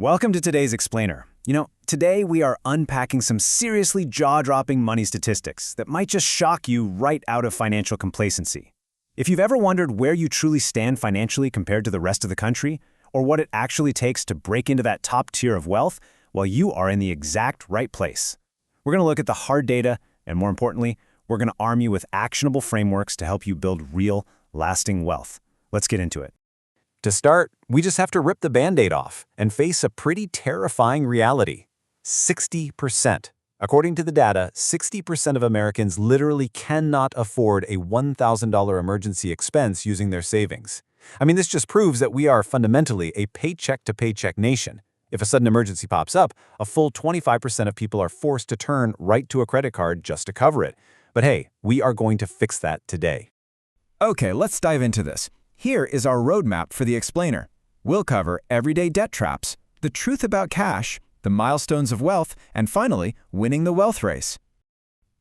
Welcome to today's Explainer. Today we are unpacking some seriously jaw-dropping money statistics that might just shock you right out of financial complacency. If you've ever wondered where you truly stand financially compared to the rest of the country, or what it actually takes to break into that top tier of wealth, well, you are in the exact right place. We're going to look at the hard data, and more importantly, we're going to arm you with actionable frameworks to help you build real, lasting wealth. Let's get into it. To start, we just have to rip the Band-Aid off and face a pretty terrifying reality. 60%. According to the data, 60% of Americans literally cannot afford a $1,000 emergency expense using their savings. This just proves that we are fundamentally a paycheck-to-paycheck nation. If a sudden emergency pops up, a full 25% of people are forced to turn right to a credit card just to cover it. But hey, we are going to fix that today. Okay, let's dive into this. Here is our roadmap for the Explainer. We'll cover everyday debt traps, the truth about cash, the milestones of wealth, and finally, winning the wealth race.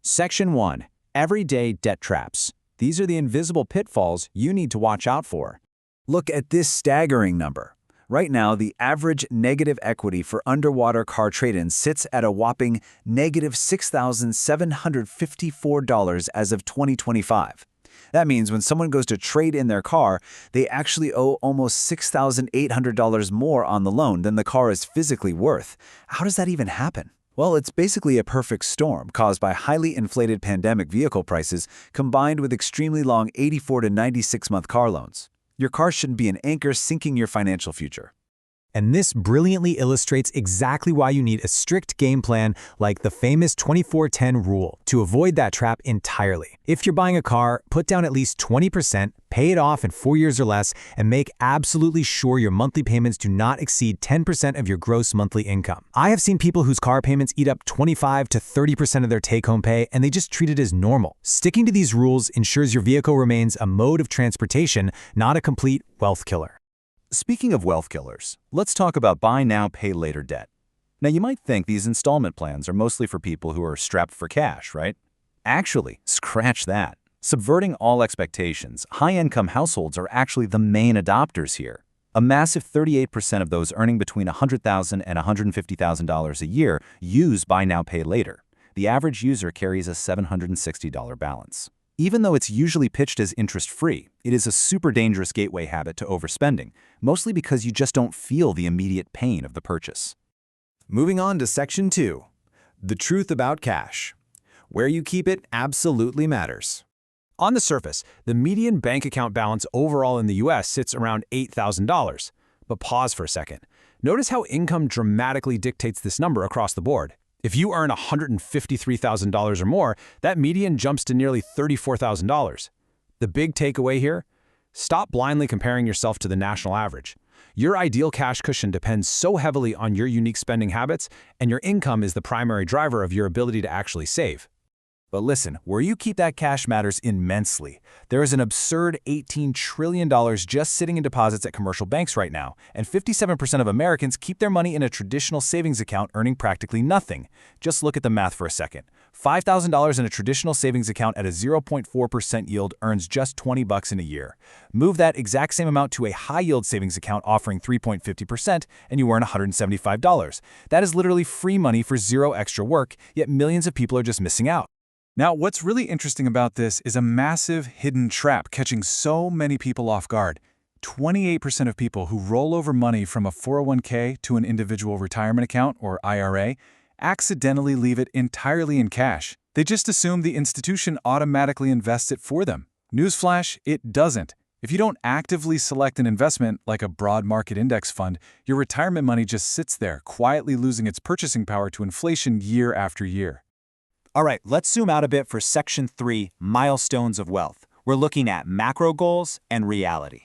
Section 1. Everyday debt traps. These are the invisible pitfalls you need to watch out for. Look at this staggering number. Right now, the average negative equity for underwater car trade-ins sits at a whopping negative $6,754 as of 2025. That means when someone goes to trade in their car, they actually owe almost $6,800 more on the loan than the car is physically worth. How does that even happen? Well, it's basically a perfect storm caused by highly inflated pandemic vehicle prices combined with extremely long 84 to 96-month car loans. Your car shouldn't be an anchor sinking your financial future. And this brilliantly illustrates exactly why you need a strict game plan like the famous 24-10 rule to avoid that trap entirely. If you're buying a car, put down at least 20%, pay it off in 4 years or less, and make absolutely sure your monthly payments do not exceed 10% of your gross monthly income. I have seen people whose car payments eat up 25 to 30% of their take-home pay, and they just treat it as normal. Sticking to these rules ensures your vehicle remains a mode of transportation, not a complete wealth killer. Speaking of wealth killers, let's talk about buy now, pay later debt. Now, you might think these installment plans are mostly for people who are strapped for cash, right? Actually, scratch that. Subverting all expectations, high-income households are actually the main adopters here. A massive 38% of those earning between $100,000 and $150,000 a year use buy now, pay later. The average user carries a $760 balance. Even though it's usually pitched as interest-free, it is a super dangerous gateway habit to overspending, mostly because you just don't feel the immediate pain of the purchase. Moving on to Section 2. The truth about cash. Where you keep it absolutely matters. On the surface, the median bank account balance overall in the US sits around $8,000. But pause for a second. Notice how income dramatically dictates this number across the board. If you earn $153,000 or more, that median jumps to nearly $34,000. The big takeaway here? Stop blindly comparing yourself to the national average. Your ideal cash cushion depends so heavily on your unique spending habits, and your income is the primary driver of your ability to actually save. But listen, where you keep that cash matters immensely. There is an absurd $18 trillion just sitting in deposits at commercial banks right now, and 57% of Americans keep their money in a traditional savings account earning practically nothing. Just look at the math for a second. $5,000 in a traditional savings account at a 0.4% yield earns just $20 in a year. Move that exact same amount to a high-yield savings account offering 3.50%, and you earn $175. That is literally free money for zero extra work, yet millions of people are just missing out. Now, what's really interesting about this is a massive hidden trap catching so many people off guard. 28% of people who roll over money from a 401k to an individual retirement account, or IRA, accidentally leave it entirely in cash. They just assume the institution automatically invests it for them. Newsflash, it doesn't. If you don't actively select an investment, like a broad market index fund, your retirement money just sits there, quietly losing its purchasing power to inflation year after year. All right, let's zoom out a bit for Section 3, Milestones of Wealth. We're looking at macro goals and reality.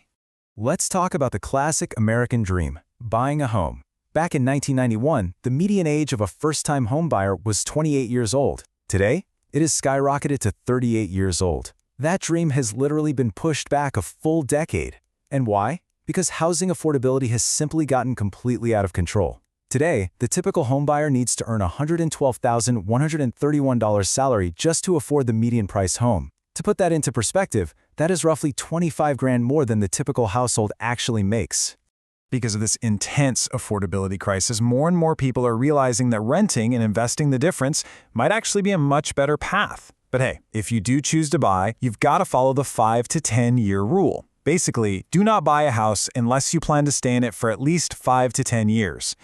Let's talk about the classic American dream, buying a home. Back in 1991, the median age of a first-time homebuyer was 28 years old. Today, it has skyrocketed to 38 years old. That dream has literally been pushed back a full decade. And why? Because housing affordability has simply gotten completely out of control. Today, the typical homebuyer needs to earn $112,131 salary just to afford the median price home. To put that into perspective, that is roughly $25 grand more than the typical household actually makes. Because of this intense affordability crisis, more and more people are realizing that renting and investing the difference might actually be a much better path. But hey, if you do choose to buy, you've got to follow the 5 to 10 year rule. Basically, do not buy a house unless you plan to stay in it for at least 5 to 10 years.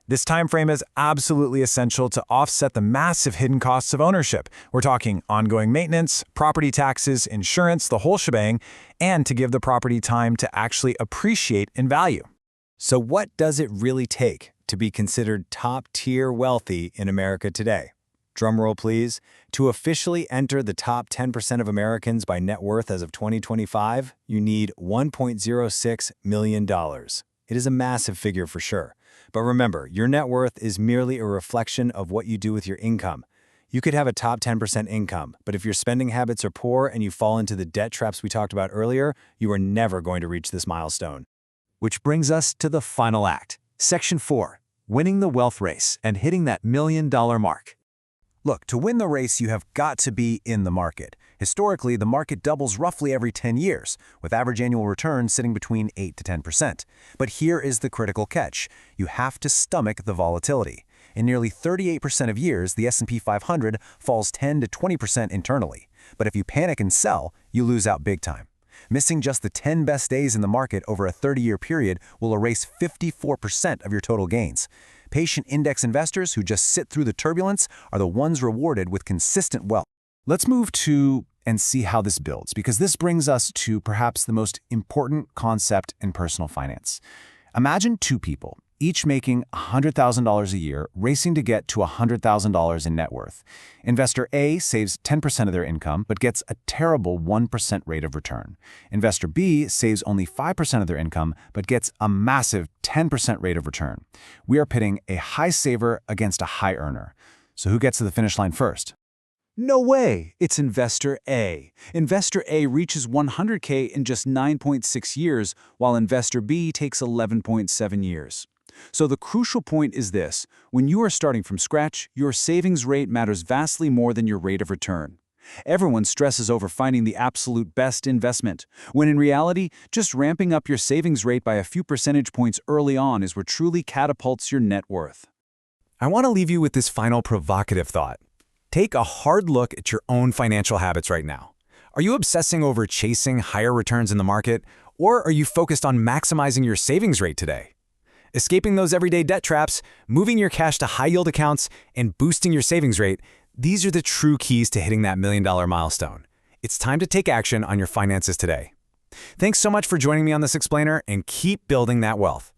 This time frame is absolutely essential to offset the massive hidden costs of ownership. We're talking ongoing maintenance, property taxes, insurance, the whole shebang, and to give the property time to actually appreciate in value. So what does it really take to be considered top-tier wealthy in America today? Drumroll, please. To officially enter the top 10% of Americans by net worth as of 2025, you need $1.06 million. It is a massive figure for sure. But remember, your net worth is merely a reflection of what you do with your income. You could have a top 10% income, but if your spending habits are poor and you fall into the debt traps we talked about earlier, you are never going to reach this milestone. Which brings us to the final act. Section 4, winning the wealth race and hitting that $1 million mark. Look, to win the race, you have got to be in the market. Historically, the market doubles roughly every 10 years, with average annual returns sitting between 8 to 10%. But here is the critical catch. You have to stomach the volatility. In nearly 38% of years, the S&P 500 falls 10 to 20% internally. But if you panic and sell, you lose out big time. Missing just the 10 best days in the market over a 30-year period will erase 54% of your total gains. Patient index investors who just sit through the turbulence are the ones rewarded with consistent wealth. Let's move to and see how this builds, because this brings us to perhaps the most important concept in personal finance. Imagine two people, each making $100,000 a year, racing to get to $100,000 in net worth. Investor A saves 10% of their income, but gets a terrible 1% rate of return. Investor B saves only 5% of their income, but gets a massive 10% rate of return. We are pitting a high saver against a high earner. So who gets to the finish line first? No way! It's Investor A. Investor A reaches 100K in just 9.6 years, while Investor B takes 11.7 years. So the crucial point is this: when you are starting from scratch, your savings rate matters vastly more than your rate of return. Everyone stresses over finding the absolute best investment, when in reality, just ramping up your savings rate by a few percentage points early on is what truly catapults your net worth. I want to leave you with this final provocative thought. Take a hard look at your own financial habits right now. Are you obsessing over chasing higher returns in the market, or are you focused on maximizing your savings rate today? Escaping those everyday debt traps, moving your cash to high-yield accounts, and boosting your savings rate, these are the true keys to hitting that $1 million milestone. It's time to take action on your finances today. Thanks so much for joining me on this explainer, and keep building that wealth.